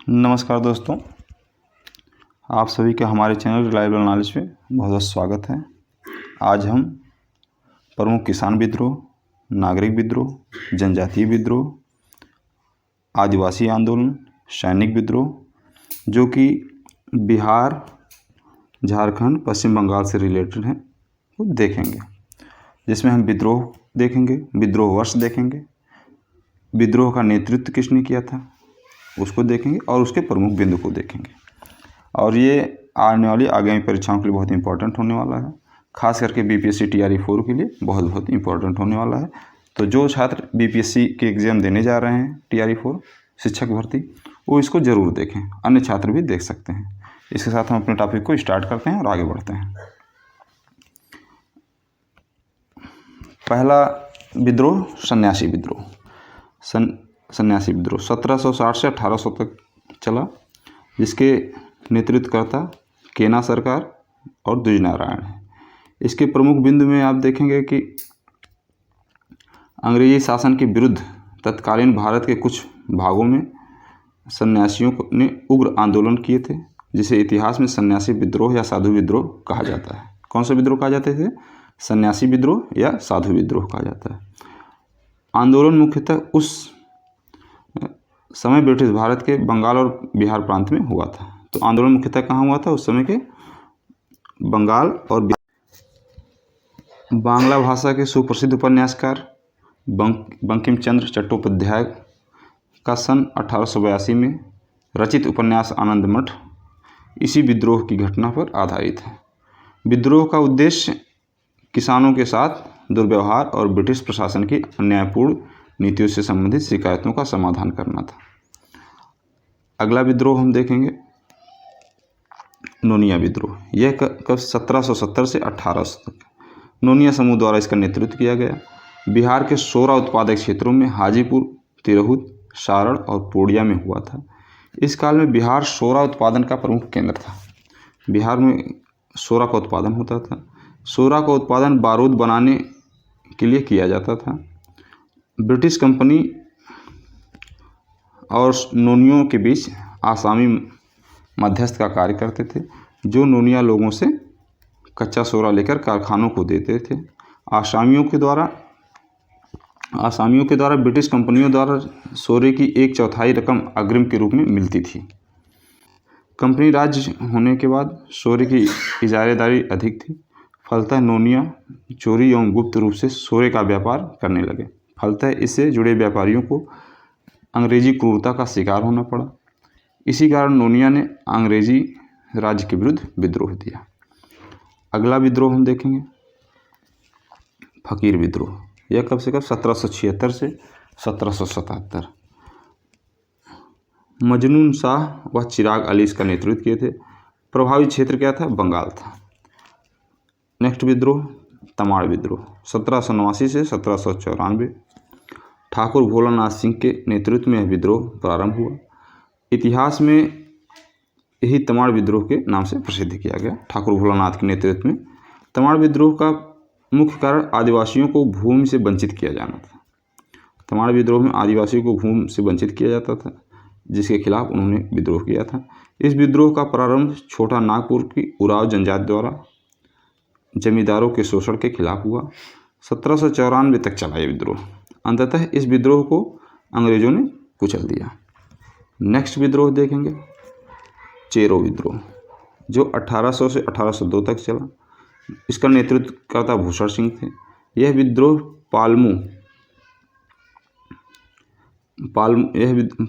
नमस्कार दोस्तों, आप सभी का हमारे चैनल रिलायबल नॉलेज में बहुत बहुत स्वागत है। आज हम प्रमुख किसान विद्रोह, नागरिक विद्रोह, जनजातीय विद्रोह, आदिवासी आंदोलन, सैनिक विद्रोह, जो कि बिहार, झारखंड, पश्चिम बंगाल से रिलेटेड हैं, वो देखेंगे। जिसमें हम विद्रोह देखेंगे, विद्रोह वर्ष देखेंगे, विद्रोह का नेतृत्व किसने किया था उसको देखेंगे और उसके प्रमुख बिंदु को देखेंगे। और ये आने वाली आगामी परीक्षाओं के लिए बहुत इंपॉर्टेंट होने वाला है, खास करके बीपीएससी टीआरई 4 के लिए बहुत इंपॉर्टेंट होने वाला है। तो जो छात्र बीपीएससी के एग्ज़ाम देने जा रहे हैं टीआरई 4 शिक्षक भर्ती, वो इसको ज़रूर देखें, अन्य छात्र भी देख सकते हैं। इसके साथ हम अपने टॉपिक को स्टार्ट करते हैं और आगे बढ़ते हैं। पहला विद्रोह सन्यासी विद्रोह। सन्यासी विद्रोह 1760 से 1800 तक चला, जिसके नेतृत्वकर्ता केना सरकार और द्विजनारायण है। इसके प्रमुख बिंदु में आप देखेंगे कि अंग्रेजी शासन के विरुद्ध तत्कालीन भारत के कुछ भागों में सन्यासियों ने उग्र आंदोलन किए थे, जिसे इतिहास में सन्यासी विद्रोह या साधु विद्रोह कहा जाता है। कौन सा विद्रोह कहा जाते थे? सन्यासी विद्रोह या साधु विद्रोह कहा जाता है। आंदोलन मुख्यतः उस समय ब्रिटिश भारत के बंगाल और बिहार प्रांत में हुआ था। तो आंदोलन मुख्यतः कहाँ हुआ था? उस समय के बंगाल और बांग्ला भाषा के सुप्रसिद्ध उपन्यासकार बंकिम चंद्र चट्टोपाध्याय का सन 1882 में रचित उपन्यास आनंद मठ इसी विद्रोह की घटना पर आधारित है। विद्रोह का उद्देश्य किसानों के साथ दुर्व्यवहार और ब्रिटिश प्रशासन की अन्यायपूर्ण नीतियों से संबंधित शिकायतों का समाधान करना था। अगला विद्रोह हम देखेंगे नोनिया विद्रोह। यह कब 1770 से 1800 तक नोनिया समूह द्वारा इसका नेतृत्व किया गया। बिहार के 16 उत्पादक क्षेत्रों में हाजीपुर, तिरहुत, सारण और पूर्णिया में हुआ था। इस काल में बिहार सोरा उत्पादन का प्रमुख केंद्र था। बिहार में सोरा का उत्पादन होता था। सोरा का उत्पादन बारूद बनाने के लिए किया जाता था। ब्रिटिश कंपनी और नोनियों के बीच आसामी मध्यस्थ का कार्य करते थे, जो नोनिया लोगों से कच्चा सोरा लेकर कारखानों को देते थे। आसामियों के द्वारा ब्रिटिश कंपनियों द्वारा सोरे की 1/4 रकम अग्रिम के रूप में मिलती थी। कंपनी राज्य होने के बाद सोरे की इजारेदारी अधिक थी। फलतः नोनिया चोरी एवं गुप्त रूप से सोरे का व्यापार करने लगे। फलतः इससे जुड़े व्यापारियों को अंग्रेजी क्रूरता का शिकार होना पड़ा। इसी कारण नोनिया ने अंग्रेजी राज्य के विरुद्ध विद्रोह दिया। अगला विद्रोह हम देखेंगे फकीर विद्रोह। यह कब से कब? 1776 से 1777। मजनून शाह व चिराग अली इसका नेतृत्व किए थे। प्रभावी क्षेत्र क्या था? बंगाल था। नेक्स्ट विद्रोह तमाड़ विद्रोह 1789 से 1794। ठाकुर भोलानाथ सिंह के नेतृत्व में यह विद्रोह प्रारंभ हुआ। इतिहास में यही तमाड़ विद्रोह के नाम से प्रसिद्ध किया गया। ठाकुर भोलानाथ के नेतृत्व में तमाड़ विद्रोह का मुख्य कारण आदिवासियों को भूमि से वंचित किया जाना था। तमाड़ विद्रोह में आदिवासियों को भूमि से वंचित किया जाता था, जिसके खिलाफ उन्होंने विद्रोह किया था। इस विद्रोह का प्रारंभ छोटा नागपुर की उराव जनजाति द्वारा जमींदारों के शोषण के खिलाफ हुआ। 1794 तक चला यह विद्रोह। अंततः इस विद्रोह को अंग्रेजों ने कुचल दिया। नेक्स्ट विद्रोह देखेंगे चेरो विद्रोह, जो 1800 से 1802 तक चला। इसका नेतृत्वकर्ता भूषण सिंह थे। यह विद्रोह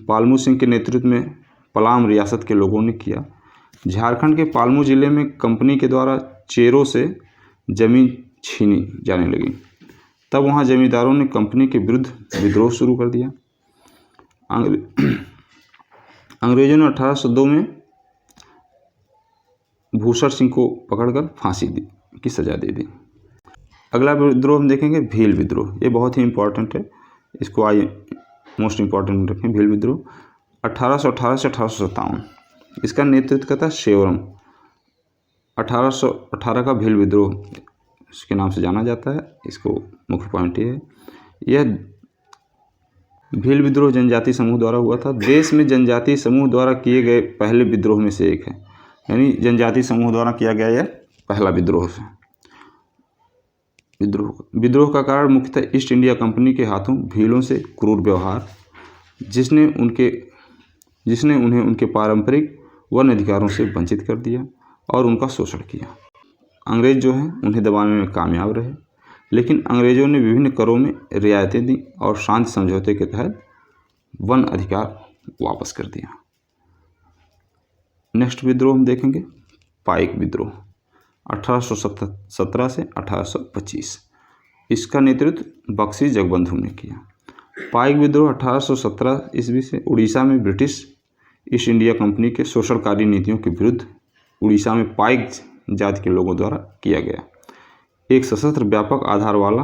पालमू सिंह के नेतृत्व में पलाम रियासत के लोगों ने किया। झारखंड के पालमू जिले में कंपनी के द्वारा चेरो से जमीन छीनी जाने लगी। तब वहां जमींदारों ने कंपनी के विरुद्ध विद्रोह शुरू कर दिया। अंग्रेजों ने 1802 में भूषण सिंह को पकड़कर फांसी की सजा दे दी। अगला विद्रोह हम देखेंगे भील विद्रोह। ये बहुत ही इंपॉर्टेंट है, इसको मोस्ट इंपॉर्टेंट रखें। भील विद्रोह 1818 से 1857। इसका नेतृत्व करता शेवरम। 1818 का भील विद्रोह इसके नाम से जाना जाता है। इसको मुख्य पॉइंट ये है, यह भील विद्रोह जनजाति समूह द्वारा हुआ था। देश में जनजाति समूह द्वारा किए गए पहले विद्रोह में से एक है, यानी जनजाति समूह द्वारा किया गया यह पहला विद्रोह है। विद्रोह का कारण मुख्यतः ईस्ट इंडिया कंपनी के हाथों भीलों से क्रूर व्यवहार, जिसने उन्हें उनके पारंपरिक वन अधिकारों से वंचित कर दिया और उनका शोषण किया। अंग्रेज जो हैं उन्हें दबाने में कामयाब रहे, लेकिन अंग्रेजों ने विभिन्न करों में रियायतें दी और शांति समझौते के तहत वन अधिकार वापस कर दिया। नेक्स्ट विद्रोह हम देखेंगे पाइक विद्रोह 1817 से 1825। इसका नेतृत्व बख्शी जगबंधु ने किया। पाइक विद्रोह 1817 ईस्वी से उड़ीसा में ब्रिटिश ईस्ट इंडिया कंपनी के शोषणकारी नीतियों के विरुद्ध उड़ीसा में पाइक जाति के लोगों द्वारा किया गया एक सशस्त्र, व्यापक आधार वाला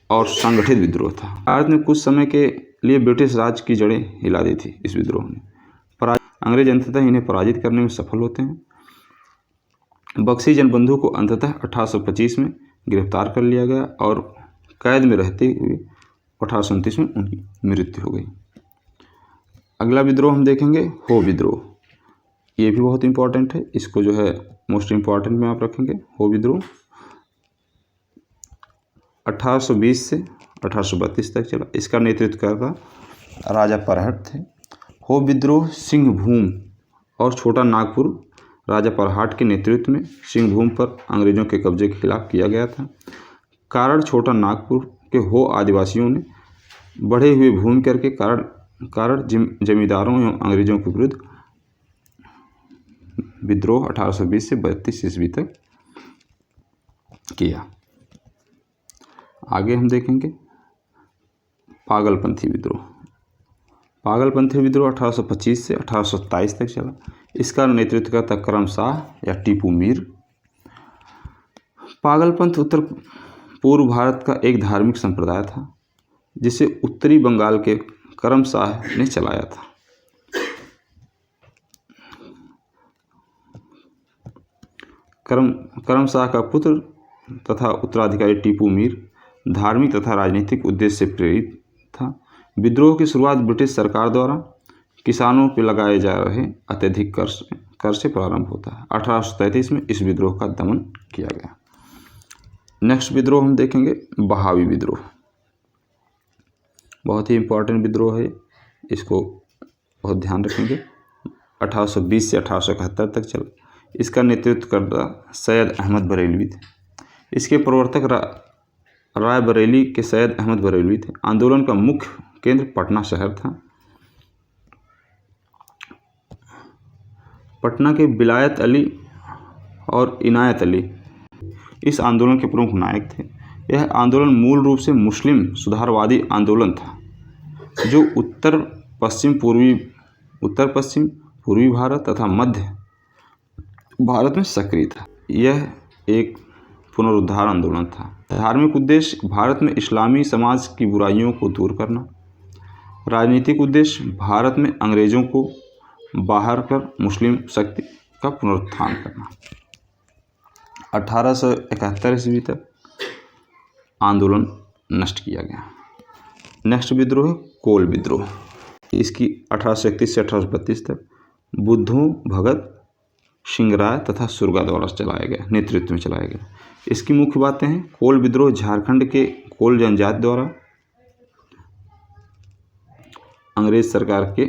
और संगठित विद्रोह था। भारत में कुछ समय के लिए ब्रिटिश राज की जड़ें हिला दी थी इस विद्रोह ने। अंग्रेज अंततः इन्हें पराजित करने में सफल होते हैं। बख्शी जगबंधु को अंततः 1825 में गिरफ्तार कर लिया गया और कैद में रहते हुए 1829 में उनकी मृत्यु हो गई। अगला विद्रोह हम देखेंगे हो विद्रोह। ये भी बहुत इंपॉर्टेंट है, इसको जो है मोस्ट इंपॉर्टेंट में आप रखेंगे। हो विद्रोह 1820 से 1832 तक चला। इसका नेतृत्व करता राजा परहट थे। हो विद्रोह सिंहभूम और छोटा नागपुर राजा परहाट के नेतृत्व में सिंहभूम पर अंग्रेजों के कब्जे के खिलाफ किया गया था। कारण छोटा नागपुर के हो आदिवासियों ने बढ़े हुए भूमि कर के कारण जमींदारों एवं अंग्रेजों के विरुद्ध विद्रोह 1820 से 32 ईस्वी तक किया। आगे हम देखेंगे पागलपंथी विद्रोह। पागलपंथी विद्रोह 1825 से 1827 तक चला। इसका नेतृत्व करता करम शाह या टीपू मीर। पागलपंथ उत्तर पूर्व भारत का एक धार्मिक संप्रदाय था, जिसे उत्तरी बंगाल के करम शाह ने चलाया था। करम शाह का पुत्र तथा उत्तराधिकारी टीपू मीर धार्मिक तथा राजनीतिक उद्देश्य से प्रेरित था। विद्रोह की शुरुआत ब्रिटिश सरकार द्वारा किसानों पर लगाए जा रहे अत्यधिक कर से प्रारंभ होता है। 1833 में इस विद्रोह का दमन किया गया। नेक्स्ट विद्रोह हम देखेंगे बहावी विद्रोह। बहुत ही इम्पोर्टेंट विद्रोह है, इसको बहुत ध्यान रखेंगे। 1820 से 1871 तक चला। इसका नेतृत्व करता सैयद अहमद बरेलवी थे। इसके प्रवर्तक राय बरेली के सैयद अहमद बरेलवी थे। आंदोलन का मुख्य केंद्र पटना शहर था। पटना के विलायत अली और इनायत अली इस आंदोलन के प्रमुख नायक थे। यह आंदोलन मूल रूप से मुस्लिम सुधारवादी आंदोलन था, जो उत्तर पश्चिम, पूर्वी भारत तथा मध्य भारत में सक्रिय था। यह एक पुनरुद्धार आंदोलन था। धार्मिक उद्देश्य भारत में इस्लामी समाज की बुराइयों को दूर करना। राजनीतिक उद्देश्य भारत में अंग्रेजों को बाहर कर मुस्लिम शक्ति का पुनरुत्थान करना। 1871 ईस्वी तक आंदोलन नष्ट किया गया। नेक्स्ट विद्रोह है कोल विद्रोह। इसकी 1831 से 1832 तक बुद्धू भगत सिंह राय तथा सुरगा द्वारा चलाया गया, नेतृत्व में चलाया गया। इसकी मुख्य बातें हैं। कोल विद्रोह झारखंड के कोल जनजाति द्वारा अंग्रेज सरकार के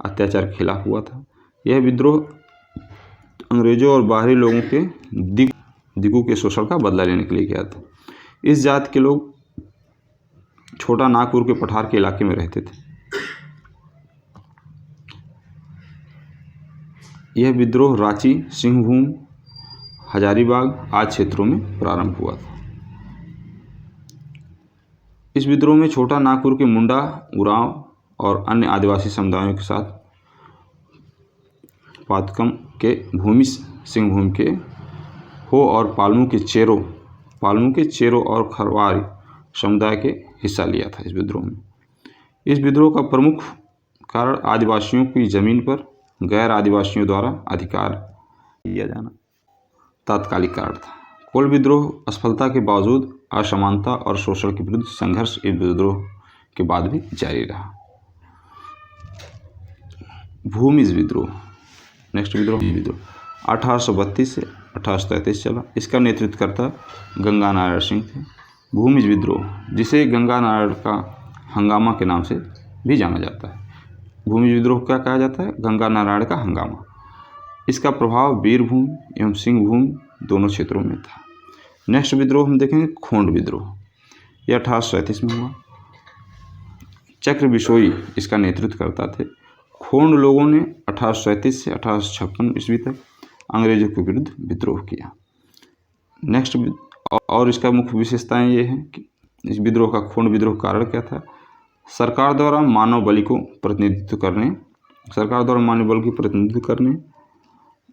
अत्याचार के खिलाफ हुआ था। यह विद्रोह अंग्रेजों और बाहरी लोगों के दिगू के शोषण का बदला लेने के लिए किया था। इस जाति के लोग छोटा नागपुर के पठार के इलाके में रहते थे। यह विद्रोह रांची, सिंहभूम, हजारीबाग आदि क्षेत्रों में प्रारंभ हुआ था। इस विद्रोह में छोटा नागपुर के मुंडा, उरांव और अन्य आदिवासी समुदायों के साथ पातकम के भूमि, सिंहभूम के हो और पालमू के चेरो और खरवारी समुदाय के हिस्सा लिया था इस विद्रोह में। इस विद्रोह का प्रमुख कारण आदिवासियों की जमीन पर गैर आदिवासियों द्वारा अधिकार दिया जाना तात्कालिक कारण था। कोल विद्रोह असफलता के बावजूद असमानता और शोषण के विरुद्ध संघर्ष इस विद्रोह के बाद भी जारी रहा। भूमिज विद्रोह, नेक्स्ट विद्रोह 1832 से 1833 चला। इसका नेतृत्वकर्ता गंगा नारायण सिंह थे। भूमिज विद्रोह, जिसे गंगा नारायण का हंगामा के नाम से भी जाना जाता है। भूमिज विद्रोह क्या कहा जाता है? गंगा नारायण का हंगामा। इसका प्रभाव वीरभूम एवं सिंहभूम दोनों क्षेत्रों में था। नेक्स्ट विद्रोह हम देखेंगे खोंड विद्रोह। यह 1837 में हुआ। चक्र बिशोई इसका नेतृत्व करता थे। खोंड लोगों ने 1837 से 1856 ईस्वी तक अंग्रेजों के विरुद्ध विद्रोह किया। नेक्स्ट और इसका मुख्य विशेषताएं ये हैं कि इस विद्रोह का खोंड विद्रोह कारण क्या था? सरकार द्वारा मानव बल की प्रतिनिधित्व करने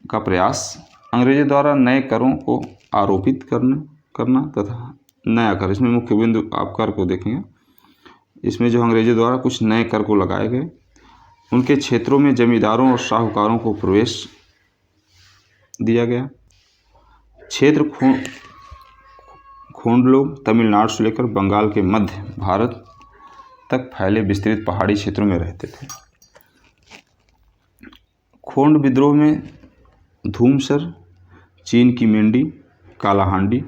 का प्रयास, अंग्रेजों द्वारा नए करों को आरोपित करना तथा नया कर, इसमें मुख्य बिंदु आप कर को देखेंगे। इसमें जो अंग्रेजों द्वारा कुछ नए कर को लगाए गए, उनके क्षेत्रों में जमींदारों और साहूकारों को प्रवेश दिया गया। क्षेत्र खोंड लोग तमिलनाडु से लेकर बंगाल के मध्य भारत तक फैले विस्तृत पहाड़ी क्षेत्रों में रहते थे। खोंड विद्रोह में धूमसर, चीन की मेंढी, कालाहांडी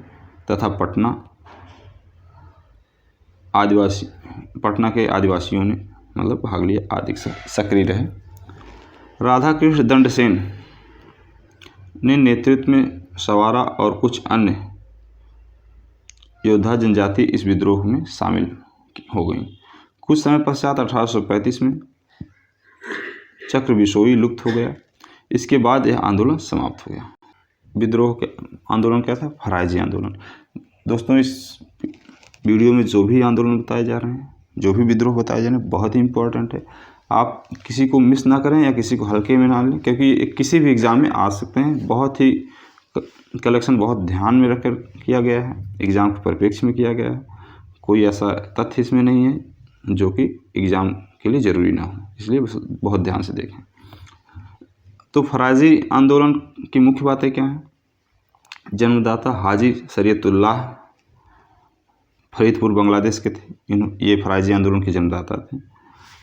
तथा पटना के आदिवासियों ने भाग लिया, आदि सक्रिय रहे। राधा कृष्ण दंडसेन ने नेतृत्व में सवारा और कुछ अन्य योद्धा जनजाति इस विद्रोह में शामिल हो गई। कुछ समय पश्चात 1835 में चक्र बिशोई लुप्त हो गया। इसके बाद यह आंदोलन समाप्त हो गया। विद्रोह के आंदोलन क्या था? फरायजी आंदोलन। दोस्तों, इस वीडियो में जो भी आंदोलन बताए जा रहे हैं, जो भी विद्रोह बताए जा रहे हैं, बहुत ही इम्पोर्टेंट है। आप किसी को मिस ना करें या किसी को हल्के में ना लें, क्योंकि किसी भी एग्ज़ाम में आ सकते हैं। बहुत ही कलेक्शन बहुत ध्यान में रखकर किया गया है, एग्ज़ाम के परिप्रेक्ष्य में किया गया है। कोई ऐसा तथ्य इसमें नहीं है जो कि एग्ज़ाम के लिए ज़रूरी ना हो, इसलिए बहुत ध्यान से देखें। तो फरायजी आंदोलन की मुख्य बातें क्या हैं? जन्मदाता हाजी शरीयतुल्लाह फरीदपुर बांग्लादेश के थे। ये फरायजी आंदोलन के जन्मदाता थे।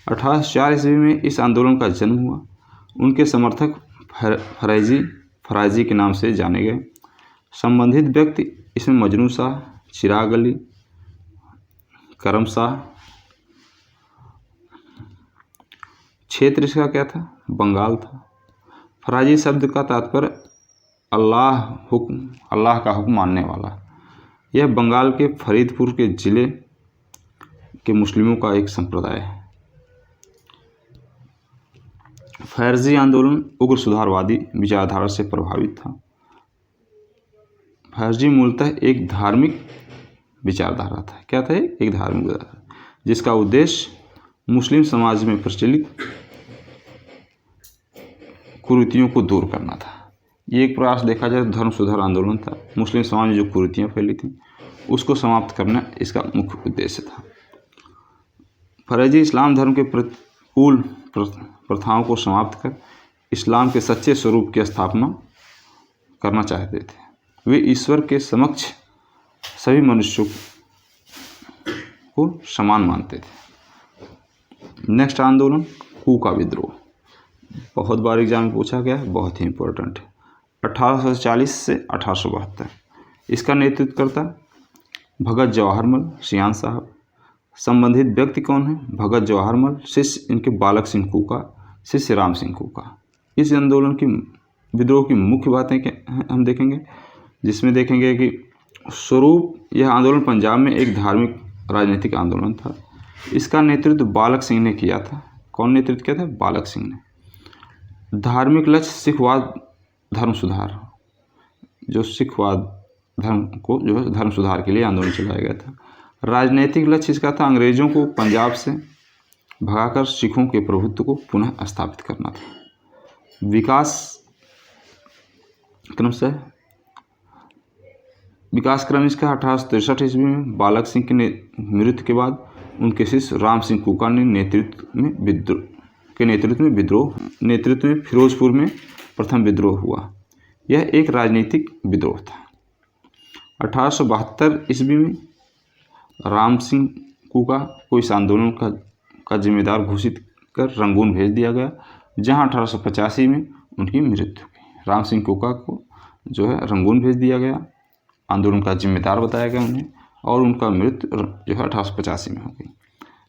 1804 ईस्वी में इस आंदोलन का जन्म हुआ। उनके समर्थक फरायजी के नाम से जाने गए। संबंधित व्यक्ति इसमें मजनू शाह, चिराग अली, करम शाह। क्षेत्र इसका क्या था? बंगाल था। फरायजी शब्द का तात्पर्य अल्लाह का हुक्म मानने वाला। यह बंगाल के फरीदपुर के जिले के मुस्लिमों का एक संप्रदाय है। फरायजी आंदोलन उग्र सुधारवादी विचारधारा से प्रभावित था। फरायजी मूलतः एक धार्मिक विचारधारा था। क्या था? एक धार्मिक विचारधारा, जिसका उद्देश्य मुस्लिम समाज में प्रचलित कुरीतियों को दूर करना था। ये एक प्रयास देखा जाए धर्म सुधार आंदोलन था। मुस्लिम समाज में जो कुरीतियाँ फैली थीं उसको समाप्त करना इसका मुख्य उद्देश्य था। फरायजी इस्लाम धर्म के प्रतिकूल प्रथाओं को समाप्त कर इस्लाम के सच्चे स्वरूप की स्थापना करना चाहते थे। वे ईश्वर के समक्ष सभी मनुष्यों को समान मानते थे। नेक्स्ट आंदोलन कूका विद्रोह। बहुत बार एग्जाम में पूछा गया है, बहुत ही इम्पोर्टेंट है। 1840 से 1872। इसका नेतृत्व करता भगत जवाहरमल सियान साहब। संबंधित व्यक्ति कौन है? भगत जवाहरमल, शिष्य इनके बालक सिंह कूका, शिष्य राम सिंह कूका। इस आंदोलन की विद्रोह की मुख्य बातें क्या हम देखेंगे, जिसमें देखेंगे कि स्वरूप यह आंदोलन पंजाब में एक धार्मिक राजनीतिक आंदोलन था। इसका नेतृत्व बालक सिंह ने किया था। कौन नेतृत्व किया था? बालक सिंह ने। धार्मिक लक्ष्य सिखवाद धर्म सुधार, जो सिखवाद धर्म को जो है धर्म सुधार के लिए आंदोलन चलाया गया था। राजनीतिक लक्ष्य इसका था अंग्रेजों को पंजाब से भगाकर सिखों के प्रभुत्व को पुनः स्थापित करना था। विकास क्रम इसका 1863 ईस्वी में बालक सिंह के मृत्यु के बाद उनके शिष्य राम सिंह कूका ने नेतृत्व में फिरोजपुर में प्रथम विद्रोह हुआ। यह एक राजनीतिक विद्रोह था। 1872 ईस्वी में राम सिंह कुका को इस आंदोलन का जिम्मेदार घोषित कर रंगून भेज दिया गया, जहां 1885 में उनकी मृत्यु हुई। राम सिंह कुका को जो है रंगून भेज दिया गया, आंदोलन का जिम्मेदार बताया गया उन्हें, और उनका मृत्यु जो है 1885 में हो गई।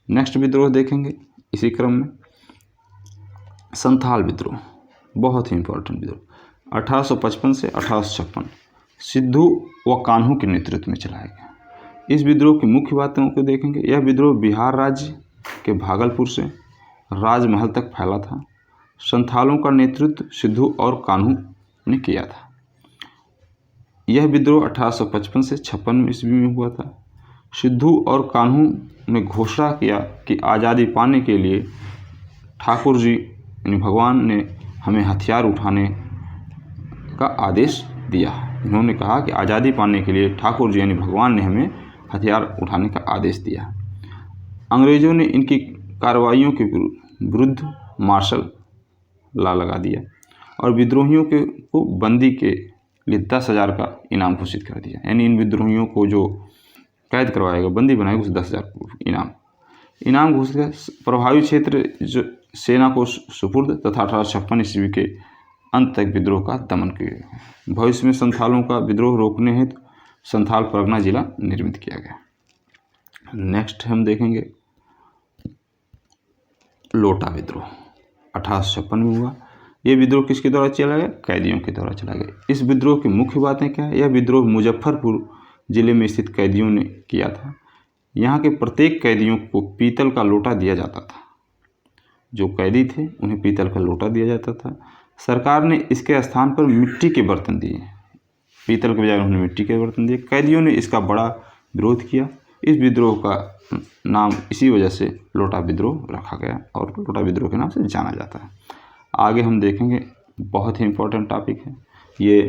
नेक्स्ट विद्रोह देखेंगे इसी क्रम में, संथाल विद्रोह, बहुत ही इंपॉर्टेंट विद्रोह। 1855 से 1856 सिद्धू व कान्हू के नेतृत्व में चलाया गया। इस विद्रोह की मुख्य बातों को देखेंगे। यह विद्रोह बिहार राज्य के भागलपुर से राजमहल तक फैला था। संथालों का नेतृत्व सिद्धू और कान्हू ने किया था। यह विद्रोह 1855 से 56 ईस्वी में हुआ था। सिद्धू और कान्हू ने घोषणा किया कि आज़ादी पाने के लिए ठाकुर जी यानी भगवान ने हमें हथियार उठाने का आदेश दिया। इन्होंने कहा कि आज़ादी पाने के लिए ठाकुर जी यानी भगवान ने हमें हथियार उठाने का आदेश दिया। अंग्रेज़ों ने इनकी कार्रवाइयों के विरुद्ध मार्शल लॉ लगा दिया और विद्रोहियों को बंदी के लिए 10,000 का इनाम घोषित कर दिया। यानी इन विद्रोहियों को जो कैद करवाएगा, बंदी बनाएगा, उसे 10,000 इनाम घोषित कर प्रभावी क्षेत्र जो सेना को सुपुर्द तथा 1856 ईस्वी के अंत तक विद्रोह का दमन किया। भविष्य में संथालों का विद्रोह रोकने हेतु संथाल परगना जिला निर्मित किया गया। नेक्स्ट हम देखेंगे लोटा विद्रोह, 1856 में हुआ। ये विद्रोह किसके द्वारा चला गया? कैदियों के द्वारा चला गया। इस विद्रोह की मुख्य बातें क्या है? यह विद्रोह मुजफ्फरपुर जिले में स्थित कैदियों ने किया था। यहाँ के प्रत्येक कैदियों को पीतल का लोटा दिया जाता था। जो कैदी थे उन्हें पीतल का लोटा दिया जाता था। सरकार ने इसके स्थान पर मिट्टी के बर्तन दिए, पीतल के बजाय उन्होंने मिट्टी के बर्तन दिए। कैदियों ने इसका बड़ा विरोध किया। इस विद्रोह का नाम इसी वजह से लोटा विद्रोह रखा गया और लोटा विद्रोह के नाम से जाना जाता है। आगे हम देखेंगे, बहुत ही इम्पोर्टेंट टॉपिक है ये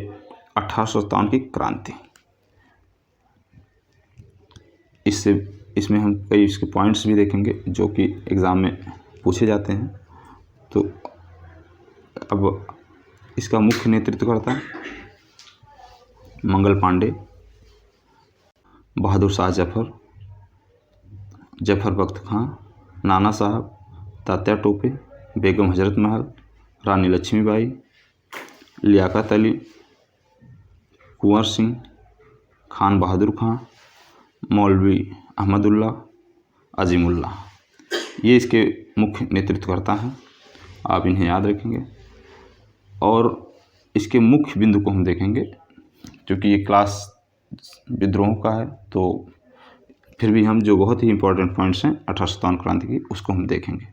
1857 की क्रांति। इसमें हम कई इसके पॉइंट्स भी देखेंगे जो कि एग्ज़ाम में पूछे जाते हैं। तो अब इसका मुख्य नेतृत्व करता है मंगल पांडे, बहादुर शाह जफर, जफर बख्त खां, नाना साहब, तात्या टोपे, बेगम हजरत महल, रानी लक्ष्मीबाई, लियाकत अली, कुंवर सिंह, खान बहादुर खां, मौलवी अहमदुल्ला, अजीमुल्ला। ये इसके मुख्य नेतृत्वकर्ता हैं, आप इन्हें याद रखेंगे। और इसके मुख्य बिंदु को हम देखेंगे, क्योंकि ये क्लास विद्रोह का है तो फिर भी हम जो बहुत ही इंपॉर्टेंट पॉइंट्स हैं 1857 क्रांति की उसको हम देखेंगे।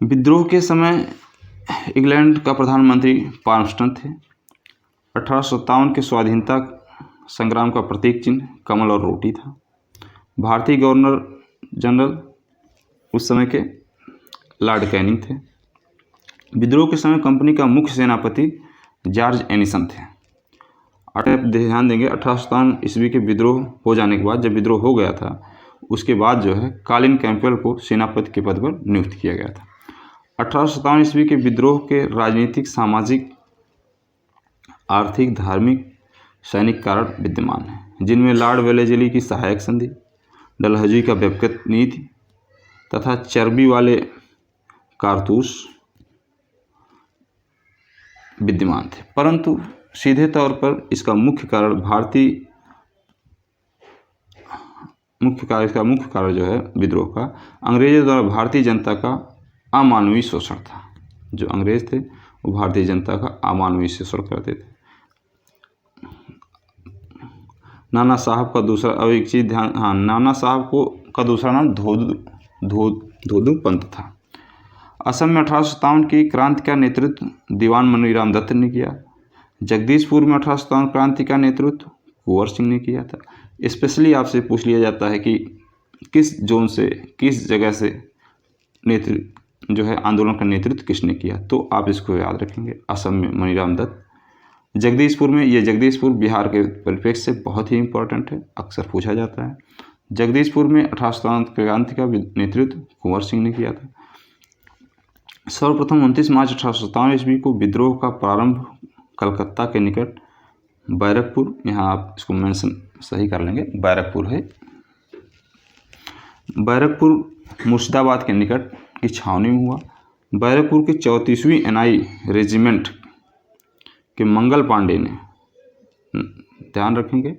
विद्रोह के समय इंग्लैंड का प्रधानमंत्री पाल्मस्टन थे। 1857 के स्वाधीनता संग्राम का प्रतीक चिन्ह कमल और रोटी था। भारतीय गवर्नर जनरल उस समय के लॉर्ड कैनिंग थे। विद्रोह के समय कंपनी का मुख्य सेनापति जॉर्ज एनिसन थे। आप ध्यान देंगे 1857 ईस्वी के विद्रोह हो जाने के बाद, जब विद्रोह हो गया था उसके बाद जो है कॉलिन कैंपबेल को सेनापति के पद पर नियुक्त किया गया था। 1857 ईस्वी के विद्रोह के राजनीतिक, सामाजिक, आर्थिक, धार्मिक, सैनिक कारण विद्यमान हैं, जिनमें लॉर्ड वेलेस्ली की सहायक संधि, डलहौजी का व्यक्तिगत नीति तथा चर्बी वाले कारतूस विद्यमान थे। परंतु सीधे तौर पर इसका मुख्य कारण मुख्य कारण जो है विद्रोह का अंग्रेजों द्वारा भारतीय जनता का अमानवीय शोषण था। जो अंग्रेज थे वो भारतीय जनता का अमानवीय शोषण करते थे। नाना साहब का दूसरा, अब एक चीज़ ध्यान, हाँ, नाना साहब का दूसरा नाम धोदू पंत था। असम में 1857 की क्रांति का नेतृत्व दीवान मनीराम दत्त ने किया। जगदीशपुर में 1857 क्रांति का नेतृत्व कुंवर सिंह ने किया था। स्पेशली आपसे पूछ लिया जाता है कि किस जोन से, किस जगह से नेतृत्व जो है आंदोलन का नेतृत्व किसने किया, तो आप इसको याद रखेंगे, असम में मनीराम दत्त। जगदीशपुर में, ये जगदीशपुर बिहार के परिप्रेक्ष्य से बहुत ही इंपॉर्टेंट है, अक्सर पूछा जाता है। जगदीशपुर में 1857 क्रांति का नेतृत्व कुंवर सिंह ने किया था। सर्वप्रथम 29 मार्च 1857 ईस्वी को विद्रोह का प्रारंभ कलकत्ता के निकट बैरकपुर, यहाँ आप इसको मेंशन सही कर लेंगे, बैरकपुर है। बैरकपुर मुर्शिदाबाद के निकट की छावनी में हुआ। बैरकपुर के 34वीं NI रेजिमेंट के मंगल पांडे ने, ध्यान रखेंगे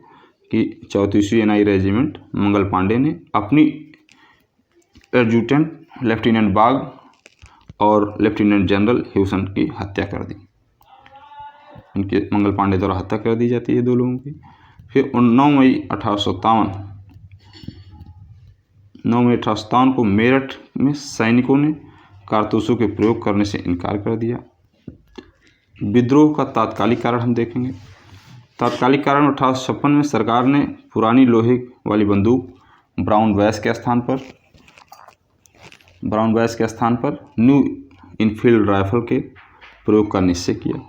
कि 34वीं NI रेजिमेंट मंगल पांडे ने अपनी एडजुटेंट लेफ्टिनेंट बाग और लेफ्टिनेंट जनरल ह्यूसन की हत्या कर दी। इनके मंगल पांडे द्वारा हत्या कर दी जाती है 2 लोगों की। फिर 9 मई 1857 को मेरठ में सैनिकों ने कारतूसों के प्रयोग करने से इनकार कर दिया। विद्रोह का तात्कालिक कारण हम देखेंगे। तात्कालिक कारण 1856 में सरकार ने पुरानी लोहे वाली बंदूक ब्राउन बैस के स्थान पर न्यू इनफील्ड राइफल के प्रयोग का निश्चय किया।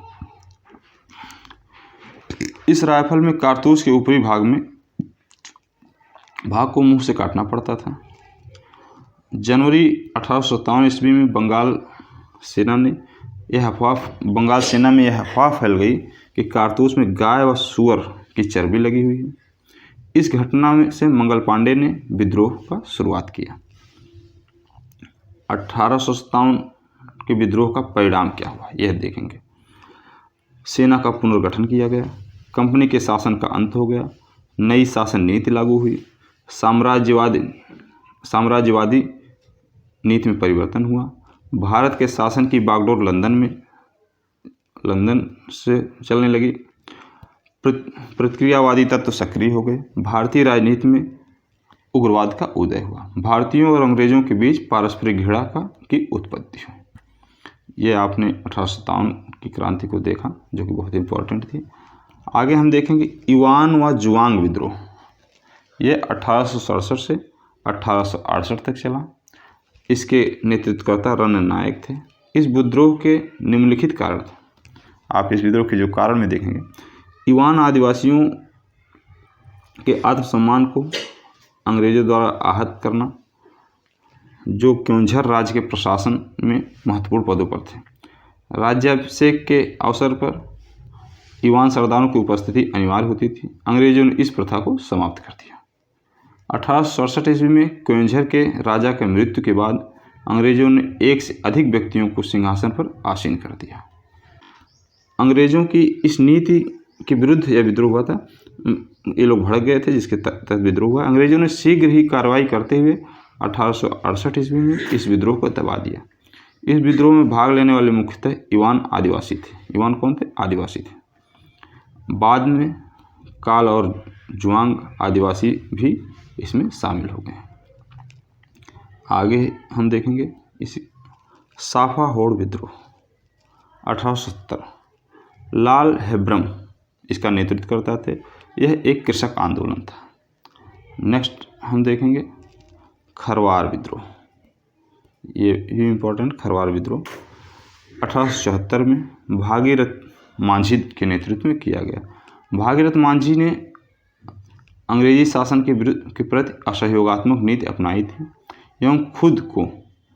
इस राइफल में कारतूस के ऊपरी भाग को मुंह से काटना पड़ता था। जनवरी 1857 ईस्वी में बंगाल सेना में यह अफवाह फैल गई कि कारतूस में गाय व सुअर की चर्बी लगी हुई है। इस घटना में से मंगल पांडे ने विद्रोह का शुरुआत किया। 1857 के विद्रोह का परिणाम क्या हुआ यह देखेंगे। सेना का पुनर्गठन किया गया, कंपनी के शासन का अंत हो गया, नई शासन नीति लागू हुई, साम्राज्यवादी नीति में परिवर्तन हुआ, भारत के शासन की बागडोर लंदन से चलने लगी, प्रतिक्रियावादी तत्व सक्रिय हो गए, भारतीय राजनीति में उग्रवाद का उदय हुआ, भारतीयों और अंग्रेजों के बीच पारस्परिक घृणा की उत्पत्ति हुई। ये आपने 1857 की क्रांति को देखा जो कि बहुत इंपॉर्टेंट थी। आगे हम देखेंगे युआन व जुआंग विद्रोह। ये 1867 से 1868 तक चला। इसके नेतृत्वकर्ता रणनायक थे। इस विद्रोह के निम्नलिखित कारण थे। आप इस विद्रोह के जो कारण में देखेंगे, युआन आदिवासियों के आत्मसम्मान को अंग्रेजों द्वारा आहत करना, जो क्योंझर राज्य के प्रशासन में महत्वपूर्ण पदों पर थे। राज्याभिषेक के अवसर पर युआन सरदारों की उपस्थिति अनिवार्य होती थी। अंग्रेजों ने इस प्रथा को समाप्त कर दिया। 1867 ईस्वी में क्योंझर के राजा के मृत्यु के बाद अंग्रेजों ने एक से अधिक व्यक्तियों को सिंहासन पर आसीन कर दिया। अंग्रेजों की इस नीति के विरुद्ध यह विद्रोह हुआ था। ये लोग भड़क गए थे, जिसके तहत विद्रोह हुआ। अंग्रेजों ने शीघ्र ही कार्रवाई करते हुए 1868 ईस्वी में इस विद्रोह को दबा दिया। इस विद्रोह में भाग लेने वाले मुख्यतः युआन आदिवासी थे। युआन कौन थे? आदिवासी थे। बाद में काल और जुआंग आदिवासी भी इसमें शामिल हो गए। आगे हम देखेंगे इसी साफा होड़ विद्रोह 1870। लाल हेब्रम इसका नेतृत्व करता थे। यह एक कृषक आंदोलन था। नेक्स्ट हम देखेंगे खरवार विद्रोह। ये भी इम्पोर्टेंट, खरवार विद्रोह 1874 में भागीरथ मांझी के नेतृत्व में किया गया। भागीरथ मांझी ने अंग्रेजी शासन के प्रति असहयोगात्मक नीति अपनाई थी एवं खुद को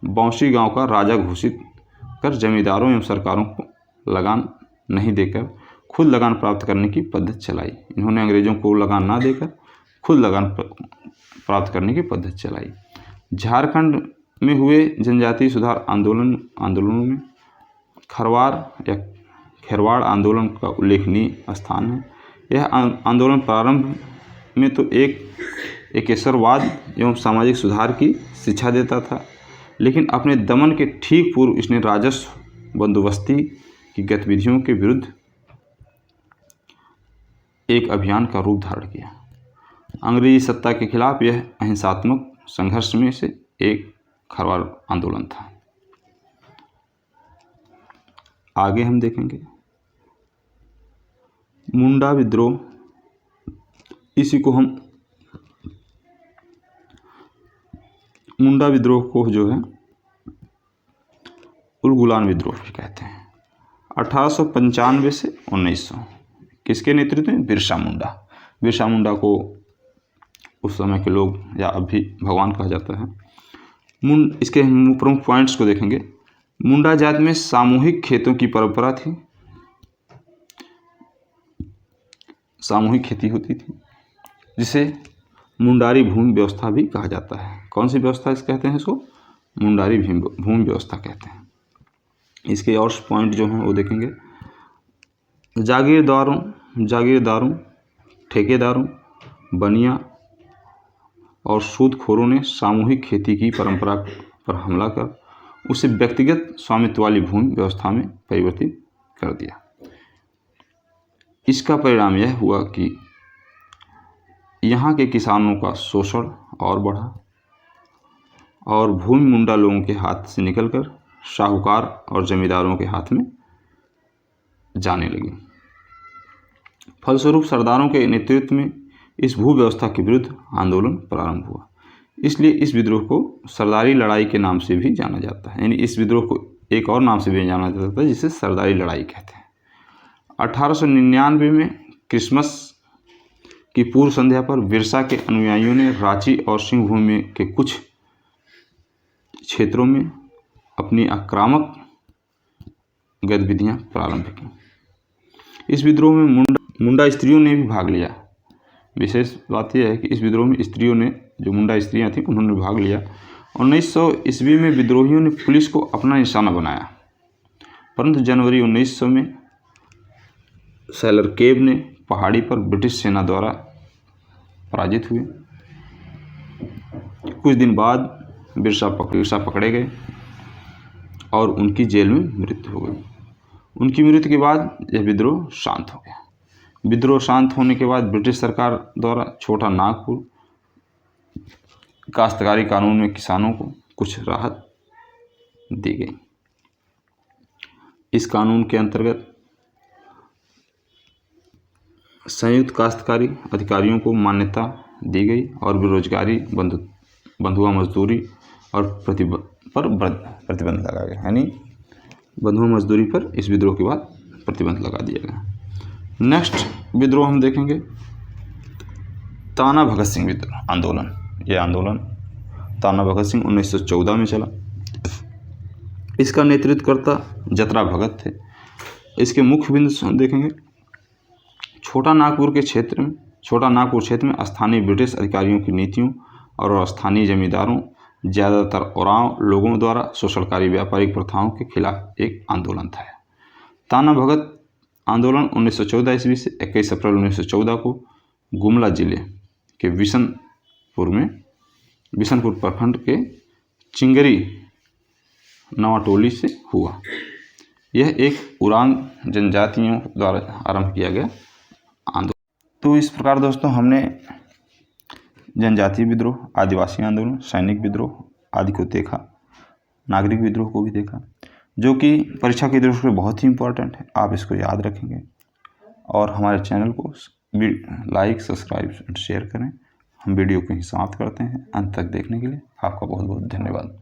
बौंसी गांव का राजा घोषित कर जमींदारों एवं सरकारों को लगान नहीं देकर खुद लगान प्राप्त करने की पद्धति चलाई। इन्होंने अंग्रेजों को लगान ना देकर खुद लगान प्राप्त करने की पद्धति चलाई। झारखंड में हुए जनजातीय सुधार आंदोलनों में खेरवाड़ आंदोलन का उल्लेखनीय स्थान है। यह आंदोलन प्रारंभ में तो एकेश्वरवाद एवं सामाजिक सुधार की शिक्षा देता था, लेकिन अपने दमन के ठीक पूर्व इसने राजस्व बंदोबस्ती की गतिविधियों के विरुद्ध एक अभियान का रूप धारण किया। अंग्रेजी सत्ता के खिलाफ यह अहिंसात्मक संघर्ष में से एक खरवार आंदोलन था। आगे हम देखेंगे मुंडा विद्रोह। इसी को हम मुंडा विद्रोह को जो है उलगुलान विद्रोह भी कहते हैं। 1895 से 1900 किसके नेतृत्व में? बिरसा मुंडा को उस समय के लोग या अब भी भगवान कहा जाता है। इसके हम प्रमुख पॉइंट्स को देखेंगे। मुंडा जाति में सामूहिक खेतों की परंपरा थी। सामूहिक खेती होती थी, जिसे मुंडारी भूमि व्यवस्था भी कहा जाता है। कौन सी व्यवस्था इस कहते हैं इसको? मुंडारी भूमि व्यवस्था कहते हैं। इसके और पॉइंट जो हैं वो देखेंगे। जागीरदारों, ठेकेदारों, बनिया और सूदखोरों ने सामूहिक खेती की परंपरा पर हमला कर उसे व्यक्तिगत स्वामित्व वाली भूमि व्यवस्था में परिवर्तित कर दिया। इसका परिणाम यह हुआ कि यहाँ के किसानों का शोषण और बढ़ा और भूमि मुंडा लोगों के हाथ से निकलकर साहूकार और जमींदारों के हाथ में जाने लगी। फलस्वरूप सरदारों के नेतृत्व में इस भू व्यवस्था के विरुद्ध आंदोलन प्रारंभ हुआ। इसलिए इस विद्रोह को सरदारी लड़ाई के नाम से भी जाना जाता है। यानी इस विद्रोह को एक और नाम से भी जाना जाता है, जिसे सरदारी लड़ाई कहते हैं। 1899 में क्रिसमस की पूर्व संध्या पर बिरसा के अनुयायियों ने रांची और सिंहभूमि के कुछ क्षेत्रों में अपनी आक्रामक गतिविधियां प्रारंभ की। इस विद्रोह में मुंडा स्त्रियों ने भी भाग लिया। विशेष बात यह है कि इस विद्रोह में स्त्रियों ने, जो मुंडा स्त्रियां थीं, उन्होंने भाग लिया। 1900 ईस्वी में विद्रोहियों ने पुलिस को अपना निशाना बनाया, परंतु जनवरी 1900 में सैलर केब ने पहाड़ी पर ब्रिटिश सेना द्वारा पराजित हुए। कुछ दिन बाद बिरसा पकड़े गए और उनकी जेल में मृत्यु हो गई। उनकी मृत्यु के बाद यह विद्रोह शांत हो गया। विद्रोह शांत होने के बाद ब्रिटिश सरकार द्वारा छोटा नागपुर काश्तकारी कानून में किसानों को कुछ राहत दी गई। इस कानून के अंतर्गत संयुक्त काश्तकारी अधिकारियों को मान्यता दी गई और बेरोजगारी, बंधुआ मजदूरी और प्रतिबंध लगा गया। यानी बंधुआ मजदूरी पर इस विद्रोह के बाद प्रतिबंध लगा दिया गया। नेक्स्ट विद्रोह हम देखेंगे ताना भगत सिंह विद्रोह आंदोलन। यह आंदोलन ताना भगत सिंह 1914 में चला। इसका नेतृत्वकर्ता जतरा भगत थे। इसके मुख्य बिंदु हम देखेंगे। छोटा नागपुर क्षेत्र में स्थानीय ब्रिटिश अधिकारियों की नीतियों और स्थानीय जमींदारों, ज़्यादातर ओरांव लोगों द्वारा शोषणकारी व्यापारिक प्रथाओं के खिलाफ एक आंदोलन था। ताना भगत आंदोलन 1914 ईस्वी से 21 अप्रैल 1914 को गुमला जिले के बिशनपुर प्रखंड के चिंगरी नवाटोली से हुआ। यह एक उरांग जनजातियों द्वारा आरंभ किया गया आंदोलन। तो इस प्रकार दोस्तों हमने जनजातीय विद्रोह, आदिवासी आंदोलन, सैनिक विद्रोह आदि को देखा, नागरिक विद्रोह को भी देखा, जो कि परीक्षा की दृष्टि से बहुत ही इम्पोर्टेंट है। आप इसको याद रखेंगे और हमारे चैनल को लाइक, सब्सक्राइब और शेयर करें। हम वीडियो को ही समाप्त करते हैं। अंत तक देखने के लिए आपका बहुत बहुत धन्यवाद।